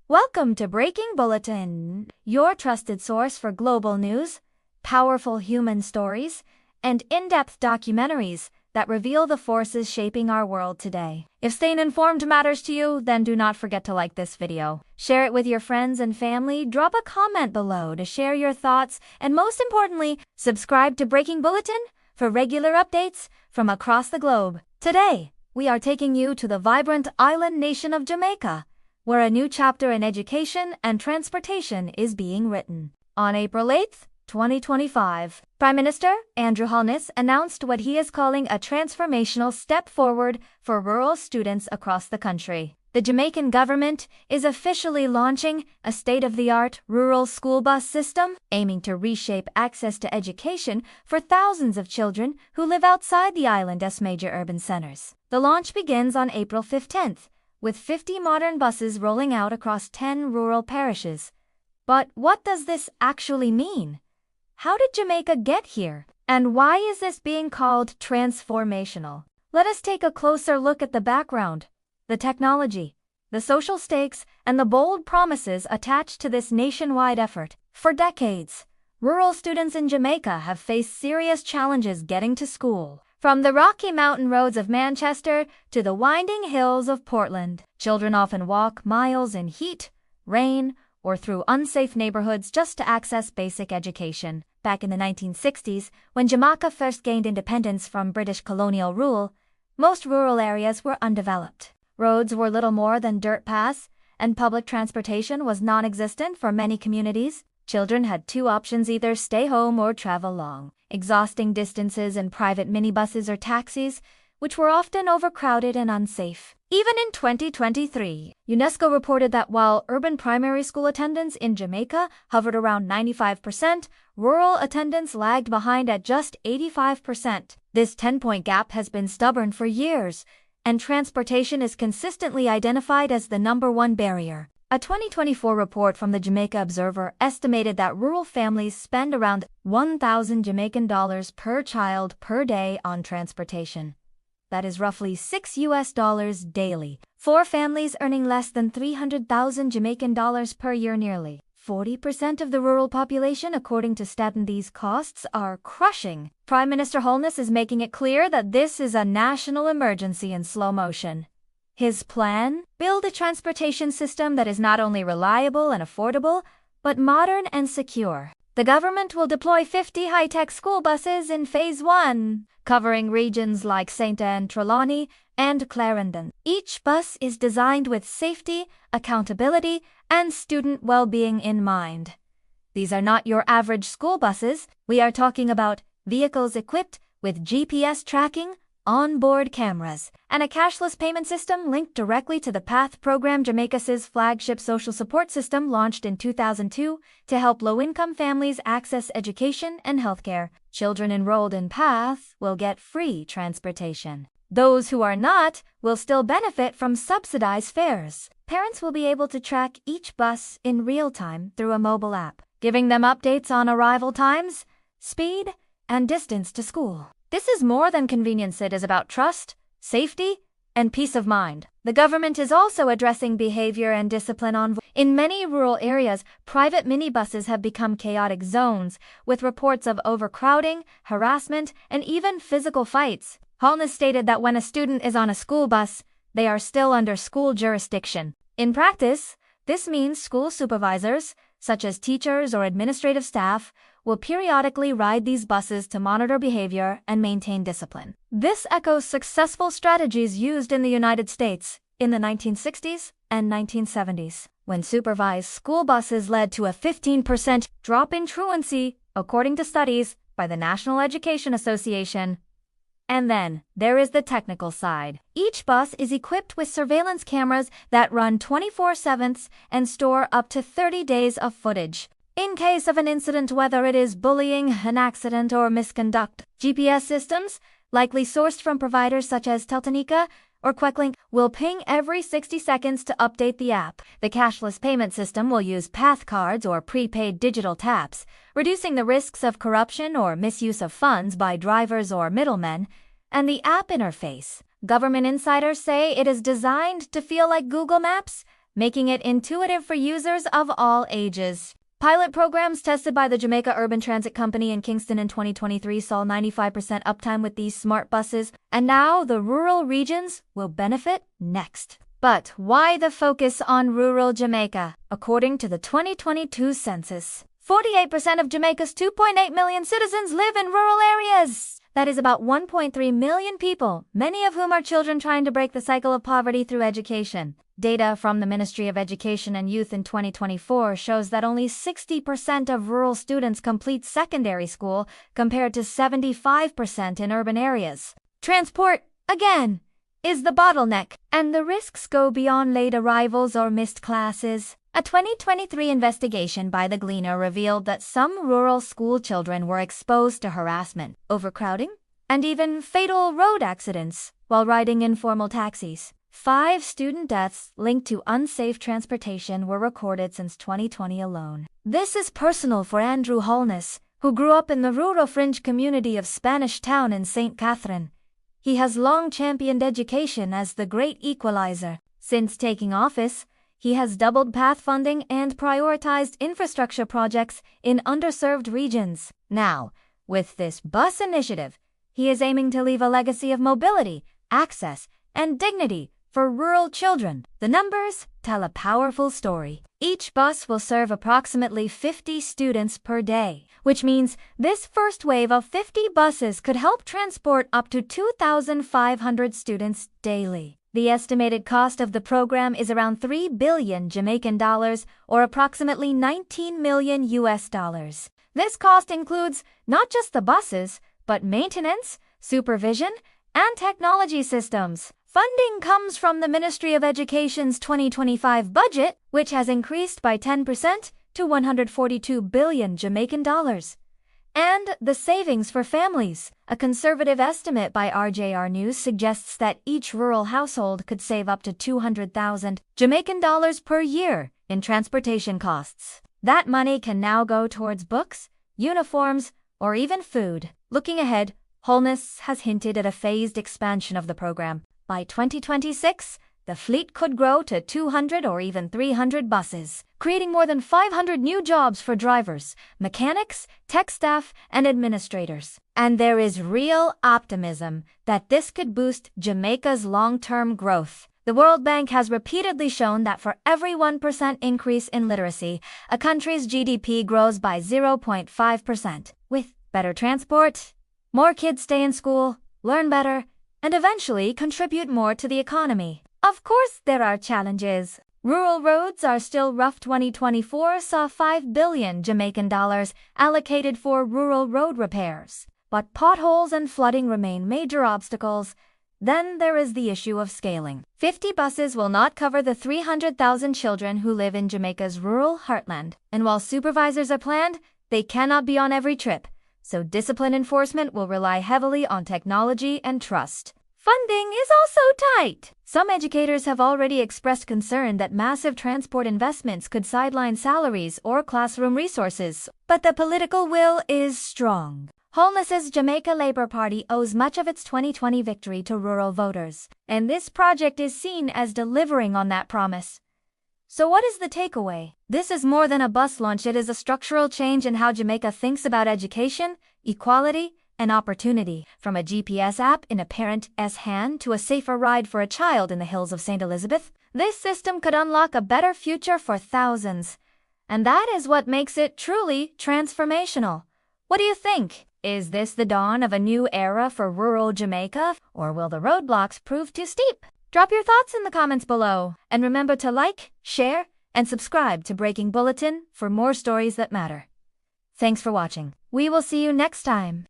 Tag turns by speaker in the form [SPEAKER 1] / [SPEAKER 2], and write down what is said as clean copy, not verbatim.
[SPEAKER 1] Welcome to Breaking Bulletin, your trusted source for global news, powerful human stories, and in-depth documentaries that reveal the forces shaping our world today. If staying informed matters to you, then do not forget to like this video. Share it with your friends and family, drop a comment below to share your thoughts, and most importantly, subscribe to Breaking Bulletin for regular updates from across the globe. Today, we are taking you to the vibrant island nation of Jamaica, where a new chapter in education and transportation is being written. On April 8, 2025, Prime Minister Andrew Holness announced what he is calling a transformational step forward for rural students across the country. The Jamaican government is officially launching a state-of-the-art rural school bus system, aiming to reshape access to education for thousands of children who live outside the island's major urban centers. The launch begins on April 15th, with 50 modern buses rolling out across 10 rural parishes. But what does this actually mean? How did Jamaica get here? And why is this being called transformational? Let us take a closer look at the background, the technology, the social stakes, and the bold promises attached to this nationwide effort. For decades, rural students in Jamaica have faced serious challenges getting to school. From the Rocky Mountain roads of Manchester to the winding hills of Portland, children often walk miles in heat, rain, or through unsafe neighborhoods just to access basic education. Back in the 1960s, when Jamaica first gained independence from British colonial rule, most rural areas were undeveloped. Roads were little more than dirt paths, and public transportation was non-existent for many communities. Children had two options: either stay home or travel long, exhausting distances in private minibuses or taxis, which were often overcrowded and unsafe. Even in 2023, UNESCO reported that while urban primary school attendance in Jamaica hovered around 95%, rural attendance lagged behind at just 85%. This 10-point gap has been stubborn for years, and transportation is consistently identified as the #1 barrier. A 2024 report from the Jamaica Observer estimated that rural families spend around 1,000 Jamaican dollars per child per day on transportation. That is roughly $6 daily. For families earning less than 300,000 Jamaican dollars per year, nearly 40% of the rural population, according to Staten. These costs are crushing. Prime Minister Holness is making it clear that this is a national emergency in slow motion. His plan? Build a transportation system that is not only reliable and affordable, but modern and secure. The government will deploy 50 high-tech school buses in Phase 1, covering regions like St. Anne, Trelawney, and Clarendon. Each bus is designed with safety, accountability, and student well-being in mind. These are not your average school buses. We are talking about vehicles equipped with GPS tracking, onboard cameras, and a cashless payment system linked directly to the PATH program, Jamaica's flagship social support system, launched in 2002 to help low-income families access education and healthcare. Children enrolled in PATH will get free transportation. Those who are not will still benefit from subsidized fares. Parents will be able to track each bus in real time through a mobile app, giving them updates on arrival times, speed, and distance to school. This is more than convenience. It is about trust, safety, and peace of mind. The government is also addressing behavior and discipline. In many rural areas, private minibuses have become chaotic zones, with reports of overcrowding, harassment, and even physical fights. Holness stated that when a student is on a school bus, they are still under school jurisdiction. In practice, this means school supervisors, such as teachers or administrative staff, will periodically ride these buses to monitor behavior and maintain discipline. This echoes successful strategies used in the United States in the 1960s and 1970s, when supervised school buses led to a 15% drop in truancy, according to studies by the National Education Association. And then, there is the technical side. Each bus is equipped with surveillance cameras that run 24/7 and store up to 30 days of footage. In case of an incident, whether it is bullying, an accident, or misconduct, GPS systems, likely sourced from providers such as Teltonika or Quecklink, will ping every 60 seconds to update the app. The cashless payment system will use PATH cards or prepaid digital taps, reducing the risks of corruption or misuse of funds by drivers or middlemen. And the app interface. Government insiders say it is designed to feel like Google Maps, making it intuitive for users of all ages. Pilot programs tested by the Jamaica Urban Transit Company in Kingston in 2023 saw 95% uptime with these smart buses, and now the rural regions will benefit next. But why the focus on rural Jamaica? According to the 2022 census, 48% of Jamaica's 2.8 million citizens live in rural areas. That is about 1.3 million people, many of whom are children trying to break the cycle of poverty through education. Data from the Ministry of Education and Youth in 2024 shows that only 60% of rural students complete secondary school, compared to 75% in urban areas. Transport, again, is the bottleneck, and the risks go beyond late arrivals or missed classes. A 2023 investigation by The Gleaner revealed that some rural school children were exposed to harassment, overcrowding, and even fatal road accidents while riding informal taxis. 5 student deaths linked to unsafe transportation were recorded since 2020 alone. This is personal for Andrew Holness, who grew up in the rural fringe community of Spanish Town in St. Catherine. He has long championed education as the great equalizer. Since taking office, he has doubled PATH funding and prioritized infrastructure projects in underserved regions. Now, with this bus initiative, he is aiming to leave a legacy of mobility, access, and dignity for rural children. The numbers tell a powerful story. Each bus will serve approximately 50 students per day, which means this first wave of 50 buses could help transport up to 2,500 students daily. The estimated cost of the program is around 3 billion Jamaican dollars, or approximately 19 million US dollars. This cost includes not just the buses, but maintenance, supervision, and technology systems. Funding comes from the Ministry of Education's 2025 budget, which has increased by 10% to 142 billion Jamaican dollars. And the savings for families. A conservative estimate by RJR News suggests that each rural household could save up to 200,000 Jamaican dollars per year in transportation costs. That money can now go towards books, uniforms, or even food. Looking ahead, Holness has hinted at a phased expansion of the program. By 2026, the fleet could grow to 200 or even 300 buses, creating more than 500 new jobs for drivers, mechanics, tech staff, and administrators. And there is real optimism that this could boost Jamaica's long-term growth. The World Bank has repeatedly shown that for every 1% increase in literacy, a country's GDP grows by 0.5%. With better transport, more kids stay in school, learn better, and eventually contribute more to the economy. Of course, there are challenges. Rural roads are still rough. 2024 saw 5 billion Jamaican dollars allocated for rural road repairs, but potholes and flooding remain major obstacles. Then there is the issue of scaling. 50 buses will not cover the 300,000 children who live in Jamaica's rural heartland, and while supervisors are planned, they cannot be on every trip, so discipline enforcement will rely heavily on technology and trust. Funding is also tight. Some educators have already expressed concern that massive transport investments could sideline salaries or classroom resources, but the political will is strong. Holness's Jamaica Labour Party owes much of its 2020 victory to rural voters, and this project is seen as delivering on that promise. So what is the takeaway? This is more than a bus launch. It is a structural change in how Jamaica thinks about education, equality, and opportunity. From a GPS app in a parent's hand to a safer ride for a child in the hills of St. Elizabeth, this system could unlock a better future for thousands. And that is what makes it truly transformational. What do you think? Is this the dawn of a new era for rural Jamaica, or will the roadblocks prove too steep? Drop your thoughts in the comments below, and remember to like, share, and subscribe to Breaking Bulletin for more stories that matter. Thanks for watching. We will see you next time.